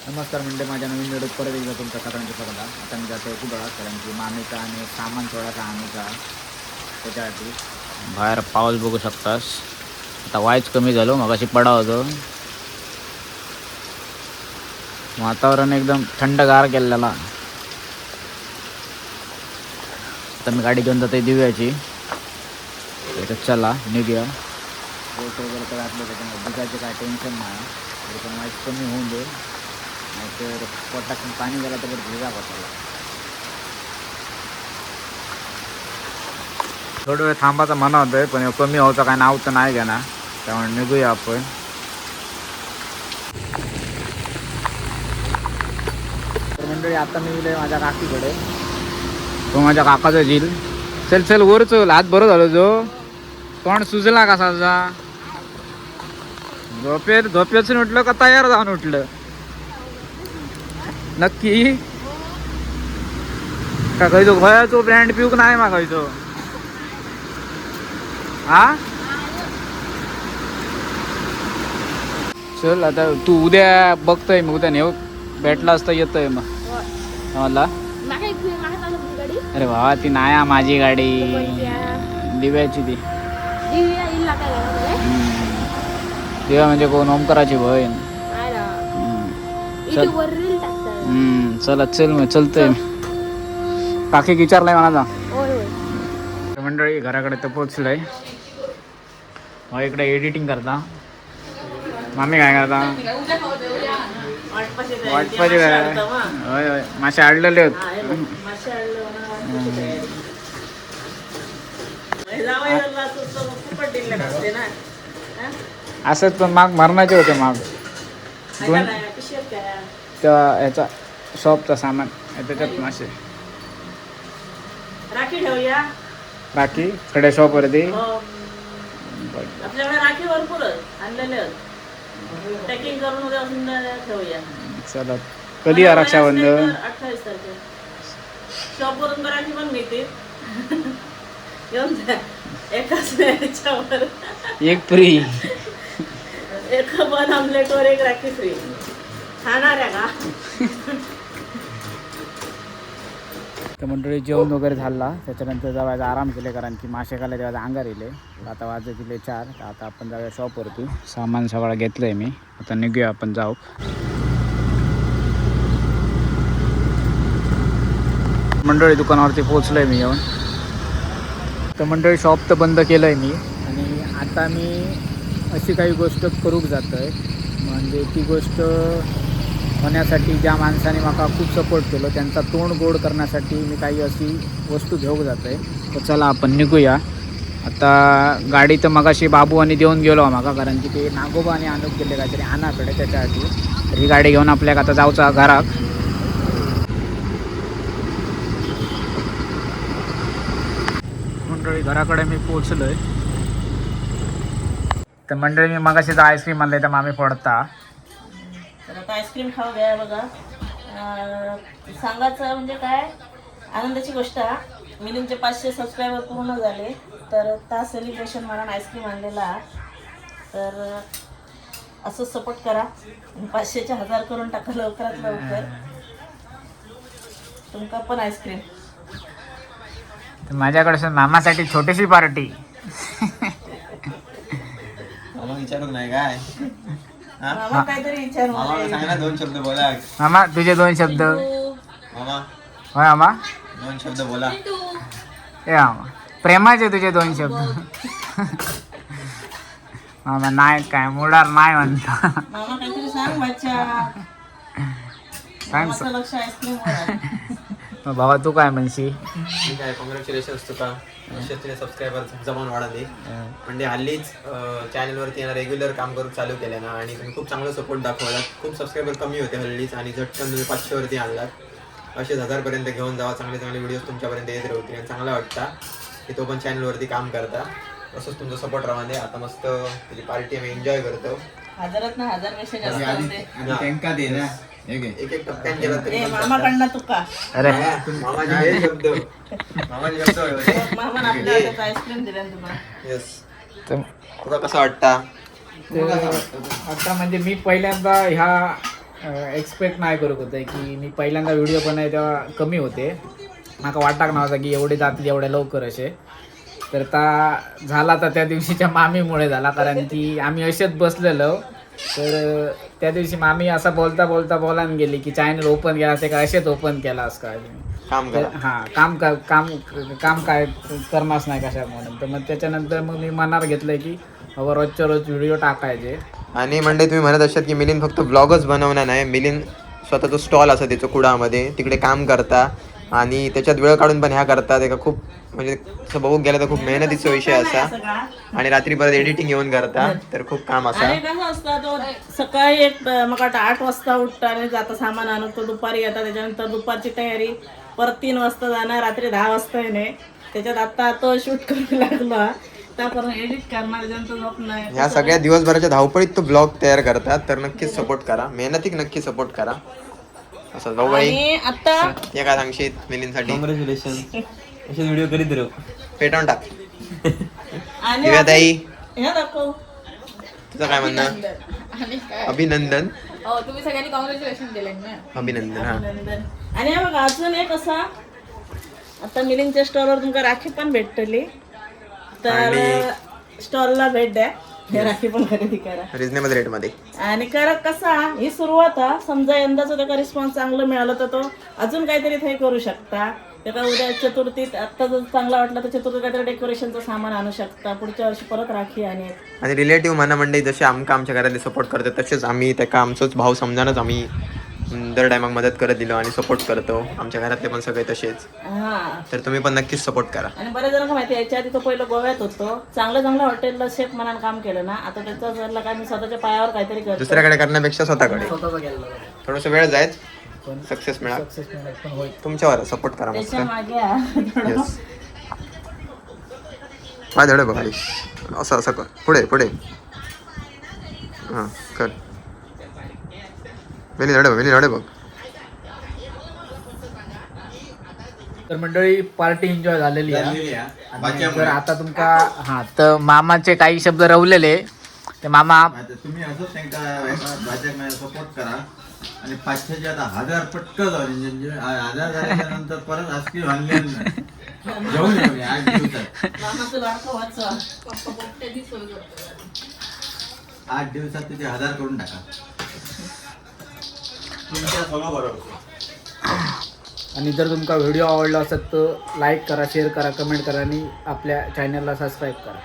नमस्कार म्हणजे माझ्या नवीन व्हिडिओ परत एकदा तुमचं सगळ्यांचं स्वागत आहे. आता मी जातो कुठं कारण की मामीचा आणि सामान थोडासा आणायचा त्याच्यासाठी बाहेर पाऊस बघू शकतास. आता वायच कमी झालो मगाशी पडा होतो. वातावरण एकदम थंडगार केलेला. आता मी गाडी घेऊन जाते दिव्याची. चला निघूया. बोट वगैरे तर आपलं त्याच्यामुळे दुधाचे काय टेन्शन नाही. पण वाईट कमी होऊन दे नाहीतर पोटातून पाणी गेला तर भिजा बसायला. थोडं वेळ थांबायचं म्हणा होतंय पण कमी व्हायचं काय नाव तर नाही घ्या ना, त्यामुळे निघूया आपण. तर मंडळी आता मी गेले माझ्या काकीकडे. तो माझ्या काकाचा झील. चल चल वर चल. हात बरं झालं जो तोंड सुजला कसा झोपेसून उठलं का तयार जाऊन उठलं नक्की का खायचो खयाचो ब्रँड पिऊक नाही मागायचो. हा चल आता तू उद्या बघतोय मी उद्या नेऊ भेटला असता येतोय मग मला. अरे भावा ती नाही माझी गाडी दिव्याची ती. दिव्या म्हणजे कोण ओमकाराची बहीण. चला चल मग चलतोय. काकी विचारलाय मला. मंडळी घराकडे तर पोचलंय. मग इकडे एडिटिंग करता. मामी काय करता वाटपाचे काय. होय होय मासे आडलेले होत. असंच पण माग मरणाचे होते. माग दोन त्या ह्याचा शॉपचा सामान त्याच्यात मासे. राखी ठेवूया. राखी सगळ्या शॉपवरती आपल्याकडे राखी भरपूर आणलेले पॅकिंग करून उद्या ठेवूया. चला कधी आहे रक्षाबंधन. 28 तारखेला शॉपवरून राखी पण मिळते. घेऊन जा एकाच याच्यावर एक फ्री. एक वन ऑमलेटवर एक राखी फ्री. खाणार आहे का. तर मंडळी जेवण वगैरे झाला त्याच्यानंतर जायचं आराम केले कारण की मासे खायला तेव्हा अंगार येले. आता वाजत दिले 4. तर आता आपण जाऊया शॉपवरती. सामान सगळं घेतलं आहे मी. आता निघूया आपण जाऊ. मंडळी दुकानावरती पोचलो आहे मी येऊन. तर मंडळी शॉप तर बंद केलं आहे मी आणि आता मी अशी काही गोष्ट करूक जातो आहे. म्हणजे ती गोष्ट होण्यासाठी ज्या माणसाने मला खूप सपोर्ट केलं त्यांचा तोंड गोड करण्यासाठी मी काही अशी वस्तू घेऊन जातो आहे. तर चला आपण निघूया. आता गाडी तर मगाशी बाबू आणि देऊन गेलो मागा कारण की ते नागोबा आणि आणूक गेले काहीतरी आणाकडे त्याच्यासाठी. तर ही गाडी घेऊन आपल्याला आता जाऊचा घरात. मंडळी घराकडे मी पोचलो आहे. तर मंडळी मी मगाशी आईस्क्रीम आणलं तर मामी फोडता. तर आता आईस्क्रीम खाऊ घ्या. बघा सांगायचं म्हणजे काय आनंदाची गोष्ट आहे. मिलिंदचे 500 सबस्क्रायबर पूर्ण झाले. तर त्या सेलिब्रेशन मला आईस्क्रीम आणलेला. तर असं सपोर्ट करा. 500चे 1000 करून टाका लवकरात लवकर. तुमका पण आईस्क्रीम. माझ्याकडे मामासाठी छोटीशी पार्टी. मला विचारत नाही काय. मामा काहीतरी विचारू. मामा सांग ना 2 शब्द बोला. मामा तुझे 2 शब्द. मामा होय मामा 2 शब्द बोला. ए मामा प्रेमाचे तुझे 2 शब्द. मामा नाही काय मुडार नाही म्हणता. मामा काहीतरी सांग बच्चा. मामाचं लक्ष आईस्क्रीम वर. भावा तू काय म्हणशी. ठीक आहे. कॉंग्रॅच्युलेशन्स तुका 500 सबस्क्रायबर जमान वाढाले. म्हणजे हल्लीच चॅनलवरती येणार रेग्युलर काम करून चालू केलं ना आणि तुम्ही खूप चांगलं सपोर्ट दाखवला. खूप सबस्क्रायबर कमी होते हल्लीच आणि झटकन तुम्ही 500वरती आणलात. 1000पर्यंत घेऊन जावा. चांगले चांगले व्हिडिओज तुमच्यापर्यंत येत राहतील आणि चांगला वाटता की तो पण चॅनलवरती काम करता. असंच तुमचा सपोर्ट राहून दे. आता मस्त तुझी पार्टी आम्ही एन्जॉय करतो. 1000 ना 1000पेक्षा जास्त असते. एक एक टप्प्यात केला तरी मामाकडनं तुका. अरे मामाचे हे शब्द मामाचे शब्द. मामा आपल्या आईस्क्रीम दिल्या तुम्हाला. येस. तर तुला कसं वाटतं. आता म्हणजे मी पहिल्यांदा ह्या एक्सपेक्ट नाही करूक होतं की मी पहिल्यांदा व्हिडिओ बनाय तेव्हा कमी होते. माका वाटाक नव्हता की एवढे जातले एवढ्या लवकर असे. तर झाला तर त्या दिवशीच्या मामीमुळे झाला, कारण की आम्ही असेच बसलेलो. तर त्या दिवशी मामी असा बोलता बोलता बोलान गेली की चॅनल ओपन केला ते काय असेच ओपन केलास काय. काम करा. हां काम काय करणारच नाही कशा म्हणून. तर मग त्याच्यानंतर मग मी मनावर घेतलंय की बाबा रोजच्या रोज व्हिडिओ टाकायचे. आणि म्हणजे तुम्ही म्हणत असतात की मिलिंद फक्त ब्लॉगच बनवणार नाही, मिलिंद स्वतःचा स्टॉल असा त्याचं कुडामध्ये तिकडे काम करता आणि त्याच्यात वेळ काढून पण ह्या करतात. एका खूप म्हणजे तसं बघून गेलं तर खूप मेहनतीचा विषय असा. आणि रात्री परत एडिटिंग येऊन करता, तर खूप काम असा. आणि कसं असतं तो सकाळी मग वाटतं 8 वाजता उठता आणि जाता सामान आणून तो दुपारी येतात. त्याच्यानंतर दुपारची तयारी परत 3 वाजता जाणार, रात्री 10 वाजता येणे. त्याच्यात आता तो शूट करू लागला त्यापर्यंत एडिट करणार, त्याच्यानंतर झोप नाही. ह्या सगळ्या दिवसभराच्या धावपळीत तो ब्लॉग तयार करतात. तर नक्कीच सपोर्ट करा, मेहनतीक नक्की सपोर्ट करा. असं जाऊ बाई आणि आता हे काय सांगशील मिलिंदसाठी? कॉंग्रॅच्युलेशन. असे व्हिडिओ करीत राहू. पेटवून टाक. आणि दिव्याताई हे दाखव. तुझं काय म्हणणं? अभिनंदन. हो तुम्ही सगळ्यांनी कॉंग्रॅच्युलेशन केलं ना. अभिनंदन. हा आणि हे बघा अजून एक असा, आता मिलिंगच्या स्टॉलवर तुमका राखी पण भेटतली, तर स्टॉलला भेट द्या, हे राखी पण खरेदी करा रिजनेबल रेट मध्ये. आणि करा. कसा ही सुरुवात हा, समजा यंदाचा त्याचा रिस्पॉन्स चांगलं मिळालं तर तो अजून काहीतरी ते करू शकता. त्याला उद्या चतुर्थीत आत्ता जर चांगला वाटला तर चतुर्थीत काहीतरी डेकोरेशनचं सामान आणू शकता, पुढच्या वर्षी परत राखी आणि आणि रिलेटिव्ह म्हणा मंडळी जसे आमच्या घरातले सपोर्ट करतात तसेच आम्ही त्याका आमचंच भाव समजानच आम्ही दर टायमाक मदत करत दिलो आणि सपोर्ट करतो. आमच्या घरातले पण सगळे तसेच. हा. तर तुम्ही पण नक्कीच सपोर्ट करा. आणि बऱ्याच जणांना माहिती आहे, याच्या आधी तो पहिलं गोव्यात होतो, चांगलं हॉटेलला शेफ म्हणून काम केलं ना. आता त्याचा जरला काय मी स्वतःच्या पायावर काहीतरी करतो. दुसऱ्याकडे करण्यापेक्षा स्वतःकडे स्वतःचा गेला थोडस वेळ जायच, पण सक्सेस मिळा. सक्सेस मिळत पण होईल. तुमच्यावर सपोर्ट करा मस्त. त्याच्या मागे हा. येस. काय धडे बघ खाली असं असं कर. पुढे हां कर. वेली धडे बघ. तर मंडळी पार्टी एन्जॉय झालेली आहे. आणि जर आता तुमका तर मामाचे काही शब्द रवलेले ते मामा तुम्ही असंच त्यांना सपोर्ट करा आणि 500चे आता 1000 पटकन झाले. म्हणजे 1000 झाल्याच्या नंतर परत आजकी भांडले जेवण येऊन 8 दिवसात. मामाचं लाडकं वाचा. 8 दिवसात तिथे 1000 करून टाका. तुमच्या सगळं बरोबर. आणि जर तुमका व्हिडिओ आवडला असेल तर लाईक करा, शेअर करा, कमेंट करा आणि आपल्या चॅनलला सबस्क्राईब करा.